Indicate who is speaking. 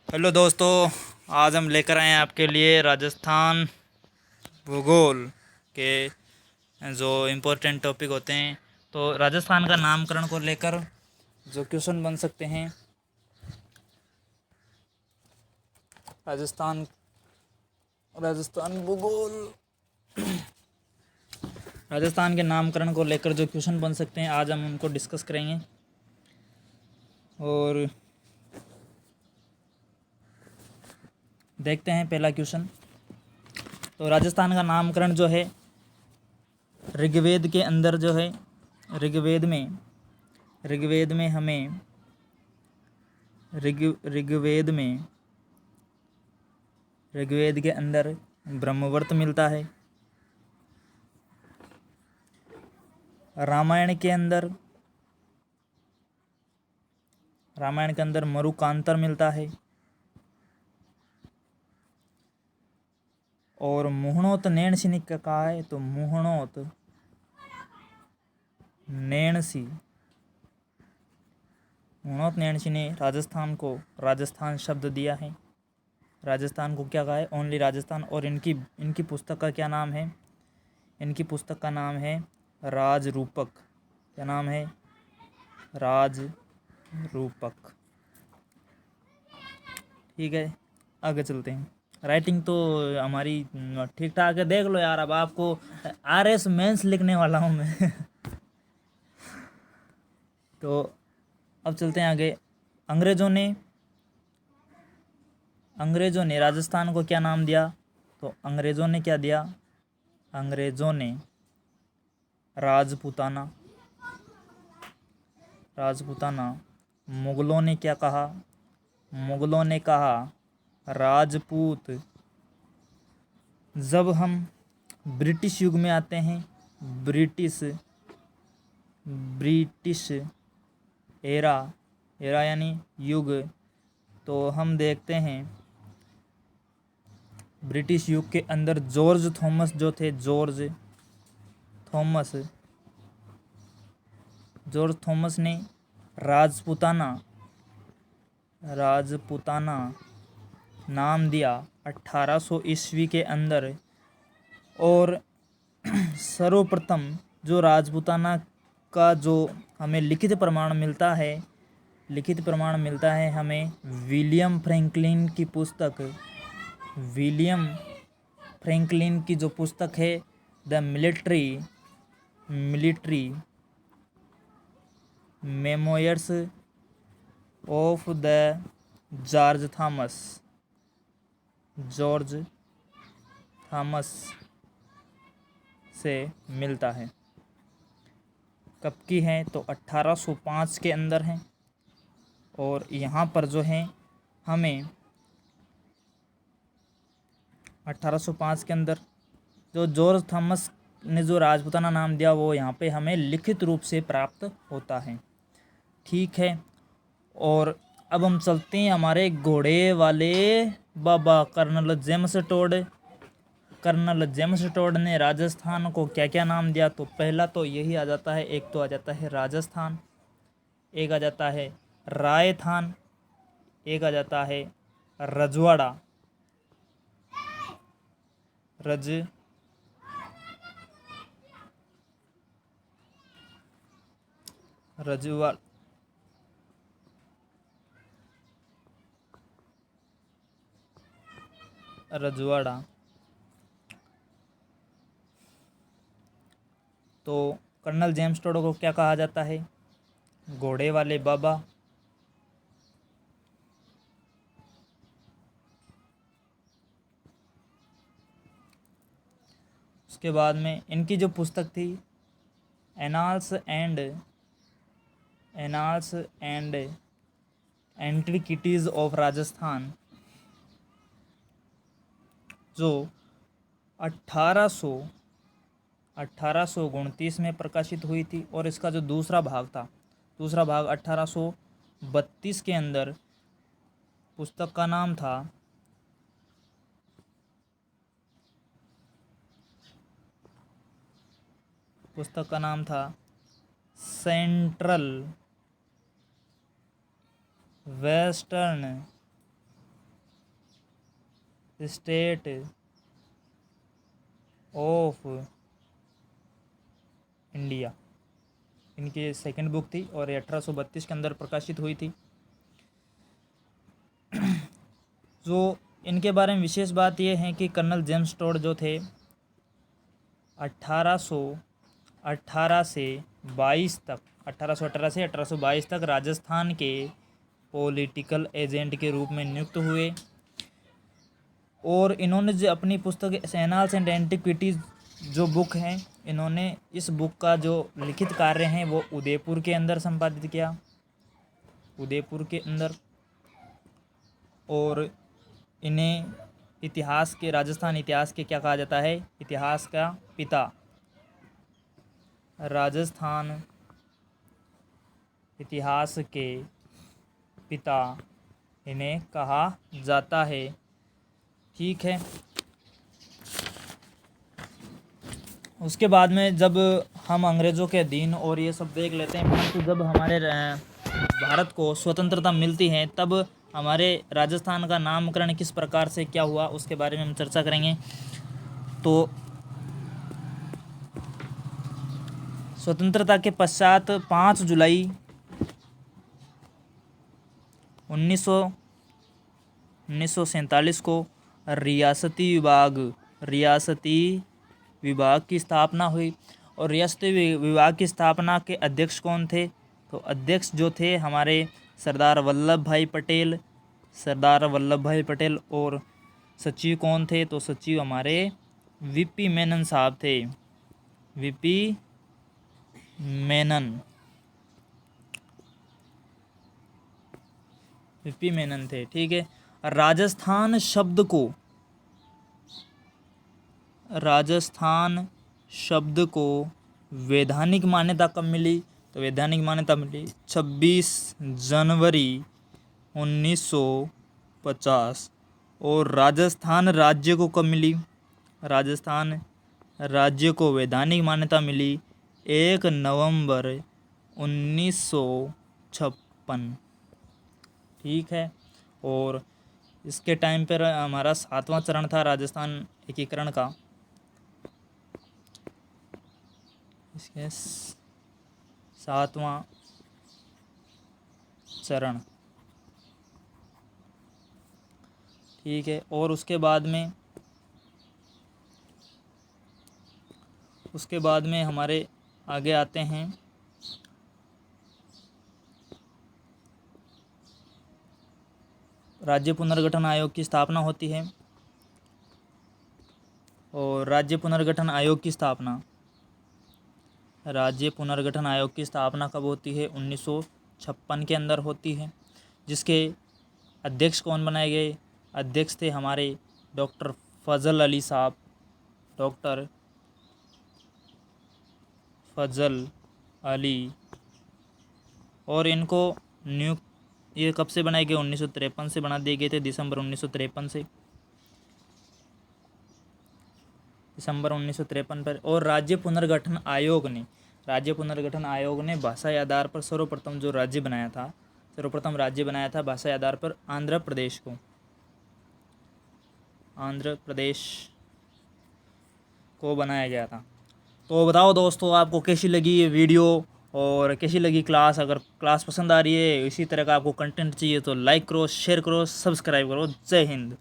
Speaker 1: Hello दोस्तों, आज हम लेकर आए हैं आपके लिए राजस्थान भूगोल के जो इम्पोर्टेंट टॉपिक होते हैं। तो राजस्थान का नामकरण को लेकर जो क्वेश्चन बन सकते हैं, राजस्थान राजस्थान भूगोल राजस्थान के नामकरण को लेकर जो क्वेश्चन बन सकते हैं, आज हम उनको डिस्कस करेंगे। और देखते हैं पहला क्वेश्चन। तो राजस्थान का नामकरण जो है, ऋग्वेद के अंदर जो है, ऋग्वेद में हमें ऋग्वेद के अंदर ब्रह्मवर्त मिलता है। रामायण के अंदर मरुकांतर मिलता है। और मुहणोत नैणसी ने क्या कहा है, तो मुहणोत नैणसी ने राजस्थान को राजस्थान शब्द दिया है। राजस्थान को क्या कहा है, ओनली राजस्थान। और इनकी पुस्तक का क्या नाम है, इनकी पुस्तक का नाम है राजरूपक। क्या नाम है, राजरूपक। ठीक है, आगे चलते हैं। राइटिंग तो हमारी ठीक ठाक है, देख लो यार। अब आपको RS मेंस लिखने वाला हूँ मैं तो अब चलते हैं आगे। अंग्रेजों ने राजस्थान को क्या नाम दिया, तो अंग्रेजों ने क्या दिया, अंग्रेजों ने राजपूताना। मुगलों ने क्या कहा, मुगलों ने कहा राजपूत। जब हम ब्रिटिश युग में आते हैं, ब्रिटिश एरा यानी युग, तो हम देखते हैं ब्रिटिश युग के अंदर जॉर्ज थॉमस जो थे, जॉर्ज थॉमस ने राजपूताना नाम दिया 1800 ईस्वी के अंदर। और सर्वप्रथम जो राजपूताना का जो हमें लिखित प्रमाण मिलता है हमें विलियम फ्रैंकलिन की जो पुस्तक है, the military memoirs of the George Thomas से मिलता है। कब की है, तो 1805 के अंदर है। और यहाँ पर जो है हमें 1805 के अंदर जो जॉर्ज थॉमस ने जो राजपूताना नाम दिया, वो यहाँ पे हमें लिखित रूप से प्राप्त होता है। ठीक है, और अब हम चलते हैं हमारे घोड़े वाले बाबा कर्नल जेम्स टोड ने राजस्थान को क्या क्या नाम दिया। तो पहला तो यही आ जाता है, एक तो आ जाता है राजस्थान, एक आ जाता है रायथान, एक आ जाता है रजवाड़ा, रजवाड़ा। तो कर्नल जेम्स टोड को क्या कहा जाता है, घोड़े वाले बाबा। उसके बाद में इनकी जो पुस्तक थी, annals and antiquities of Rajasthan, जो 1829 में प्रकाशित हुई थी। और इसका जो दूसरा भाग 1832 के अंदर पुस्तक का नाम था central western state of India, इनकी सेकंड बुक थी और ये 1832 के अंदर प्रकाशित हुई थी। जो इनके बारे में विशेष बात यह है कि कर्नल जेम्स टोड जो थे 1818 से 22 तक 1818 से 1822 तक राजस्थान के पॉलिटिकल एजेंट के रूप में नियुक्त हुए। और इन्होंने जो अपनी पुस्तक एनाल्स एंड एंटिक्विटीज़ जो बुक हैं, इन्होंने इस बुक का जो लिखित कार्य हैं वो उदयपुर के अंदर संपादित किया, उदयपुर के अंदर। और इन्हें इतिहास के, राजस्थान इतिहास के क्या कहा जाता है, इतिहास का पिता, राजस्थान इतिहास के पिता इन्हें कहा जाता है। ठीक है। उसके बाद में जब हम अंग्रेज़ों के अधीन और ये सब देख लेते हैं, परंतु जब हमारे भारत को स्वतंत्रता मिलती है तब हमारे राजस्थान का नामकरण किस प्रकार से क्या हुआ उसके बारे में हम चर्चा करेंगे। तो स्वतंत्रता के पश्चात 5 जुलाई 1947 को रियासती विभाग की स्थापना हुई। और रियासती विभाग की स्थापना के अध्यक्ष कौन थे? तो अध्यक्ष जो थे हमारे सरदार वल्लभ भाई पटेल। और सचिव कौन थे? तो सचिव हमारे वीपी मेनन साहब थे, वीपी मेनन थे। ठीक है। राजस्थान शब्द को वैधानिक मान्यता कब मिली? तो वैधानिक मान्यता मिली 26 जनवरी 1950। और राजस्थान राज्य को कब मिली? राजस्थान राज्य को वैधानिक मान्यता मिली 1 नवंबर 1956। ठीक है। और इसके टाइम पर हमारा 7वां चरण था राजस्थान एकीकरण का। इसके 7वां चरण। ठीक है। और उसके बाद में हमारे आगे आते हैं राज्य पुनर्गठन आयोग की स्थापना होती है। और राज्य पुनर्गठन आयोग की स्थापना कब होती है? 1956 के अंदर होती है। जिसके अध्यक्ष कौन बनाए गए? अध्यक्ष थे हमारे डॉक्टर फजल अली साहब, डॉक्टर फजल अली। और इनको नियुक्त ये कब से बनाए गए? 1953 से बना दिए गए थे, दिसंबर 1953 से, दिसंबर 1953 पर। और राज्य पुनर्गठन आयोग ने भाषाई आधार पर सर्वप्रथम राज्य बनाया था भाषाई आधार पर आंध्र प्रदेश को बनाया गया था। तो बताओ दोस्तों, आपको कैसी लगी ये वीडियो और कैसी लगी क्लास? अगर क्लास पसंद आ रही है, इसी तरह का आपको कंटेंट चाहिए तो लाइक करो, शेयर करो, सब्सक्राइब करो। जय हिंद।